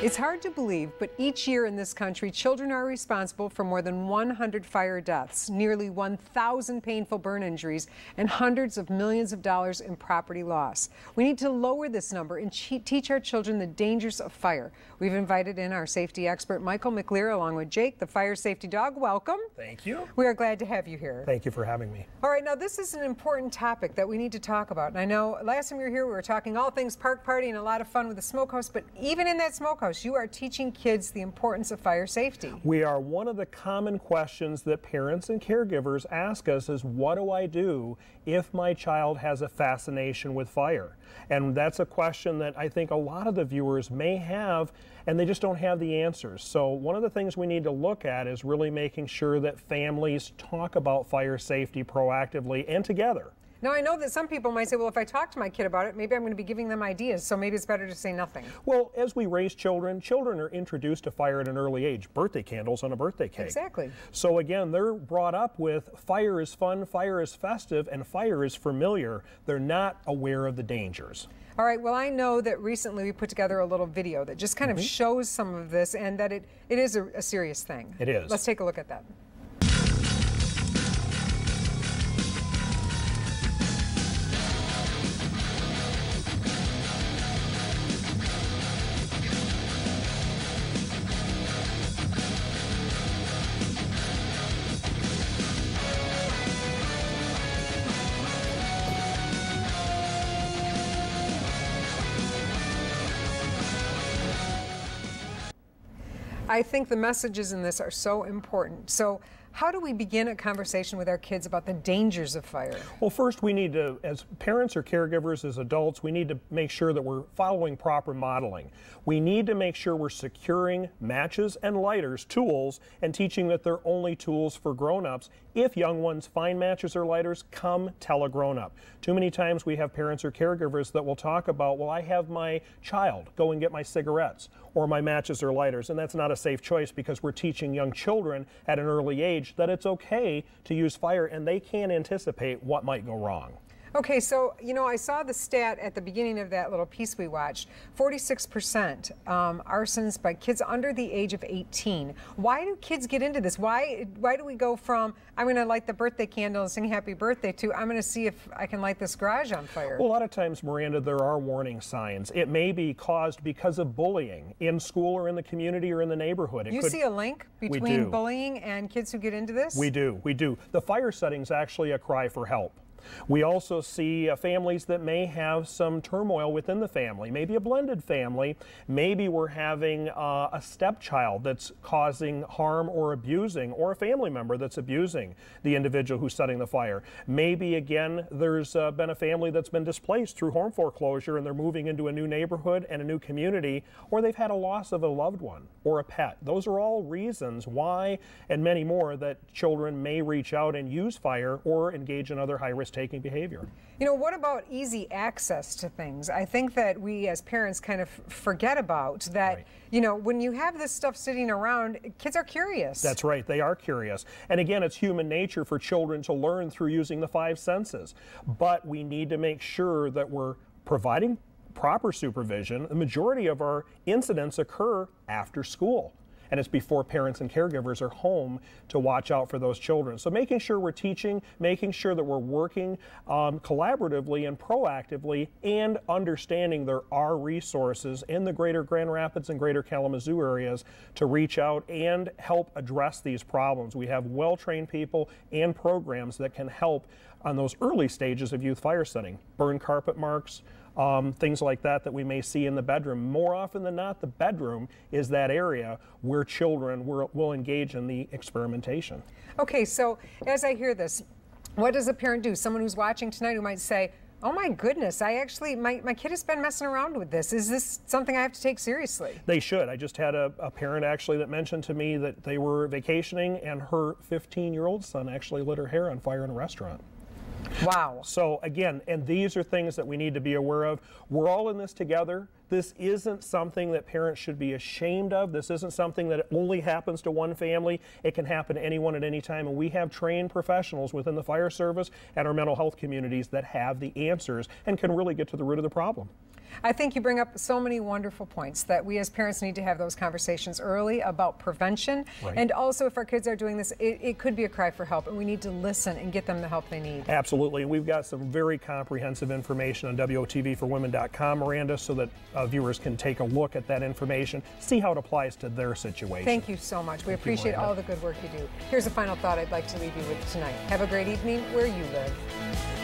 It's hard to believe, but each year in this country, children are responsible for more than 100 fire deaths, nearly 1,000 painful burn injuries, and hundreds of millions of dollars in property loss. We need to lower this number and teach our children the dangers of fire. We've invited in our safety expert, Michael McLear, along with Jake, the fire safety dog. Welcome. Thank you. We are glad to have you here. Thank you for having me. All right, now this is an important topic that we need to talk about. And I know last time you were here, we were talking all things park party and a lot of fun with the smokehouse, but even in that smokehouse, you are teaching kids the importance of fire safety. We are. One of the common questions that parents and caregivers ask us is, what do I do if my child has a fascination with fire? And that's a question that I think a lot of the viewers may have, and they just don't have the answers. So one of the things we need to look at is really making sure that families talk about fire safety proactively and together. Now, I know that some people might say, well, if I talk to my kid about it, maybe I'm going to be giving them ideas, so maybe it's better to say nothing. Well, as we raise children, children are introduced to fire at an early age. Birthday candles on a birthday cake. Exactly. So again, they're brought up with fire is fun, fire is festive, and fire is familiar. They're not aware of the dangers. All right, well, I know that recently we put together a little video that just kind of shows some of this and that it is a serious thing. It is. Let's take a look at that. I think the messages in this are so important. So how do we begin a conversation with our kids about the dangers of fire? Well, first we need to, as parents or caregivers, as adults, we need to make sure that we're following proper modeling. We need to make sure we're securing matches and lighters, tools, and teaching that they're only tools for grown-ups. If young ones find matches or lighters, come tell a grown-up. Too many times we have parents or caregivers that will talk about, well, I have my child go and get my cigarettes or my matches or lighters, and that's not a safe choice because we're teaching young children at an early age that it's okay to use fire and they can't anticipate what might go wrong. Okay, so, you know, I saw the stat at the beginning of that little piece we watched, 46% arsons by kids under the age of 18. Why do kids get into this? Why do we go from, I'm going to light the birthday candle and sing happy birthday, to I'm going to see if I can light this garage on fire? Well, a lot of times, Miranda, there are warning signs. It may be caused because of bullying in school or in the community or in the neighborhood. You see a link between bullying and kids who get into this? We do. The fire setting is actually a cry for help. We also see families that may have some turmoil within the family, maybe a blended family. Maybe we're having a stepchild that's causing harm or abusing, or a family member that's abusing the individual who's setting the fire. Maybe, again, there's been a family that's been displaced through home foreclosure and they're moving into a new neighborhood and a new community, or they've had a loss of a loved one or a pet. Those are all reasons why, and many more, that children may reach out and use fire or engage in other high-risk taking behavior. You know, what about easy access to things? I think that we as parents kind of forget about that. Right. You know, when you have this stuff sitting around, kids are curious. That's right, they are curious. And again, it's human nature for children to learn through using the five senses. But we need to make sure that we're providing proper supervision. The majority of our incidents occur after school, and it's before parents and caregivers are home to watch out for those children. So making sure we're teaching, making sure that we're working collaboratively and proactively, and understanding there are resources in the greater Grand Rapids and greater Kalamazoo areas to reach out and help address these problems. We have well-trained people and programs that can help on those early stages of youth fire setting. Burn carpet marks, things like that we may see in the bedroom. More often than not, the bedroom is that area where children will engage in the experimentation. Okay, so as I hear this, what does a parent do? Someone who's watching tonight who might say, oh my goodness, my kid has been messing around with this. Is this something I have to take seriously? They should. I just had a parent actually that mentioned to me that they were vacationing and her 15-year-old son actually lit her hair on fire in a restaurant. Wow. So again, and these are things that we need to be aware of. We're all in this together. This isn't something that parents should be ashamed of. This isn't something that only happens to one family. It can happen to anyone at any time, and we have trained professionals within the fire service and our mental health communities that have the answers and can really get to the root of the problem. I think you bring up so many wonderful points that we as parents need to have those conversations early about prevention. Right. And also, if our kids are doing this, it could be a cry for help, and we need to listen and get them the help they need. Absolutely. We've got some very comprehensive information on WOTVforwomen.com, Miranda, so that viewers can take a look at that information, see how it applies to their situation. Thank you so much. We appreciate all the good work you do. Here's a final thought I'd like to leave you with tonight. Have a great evening where you live.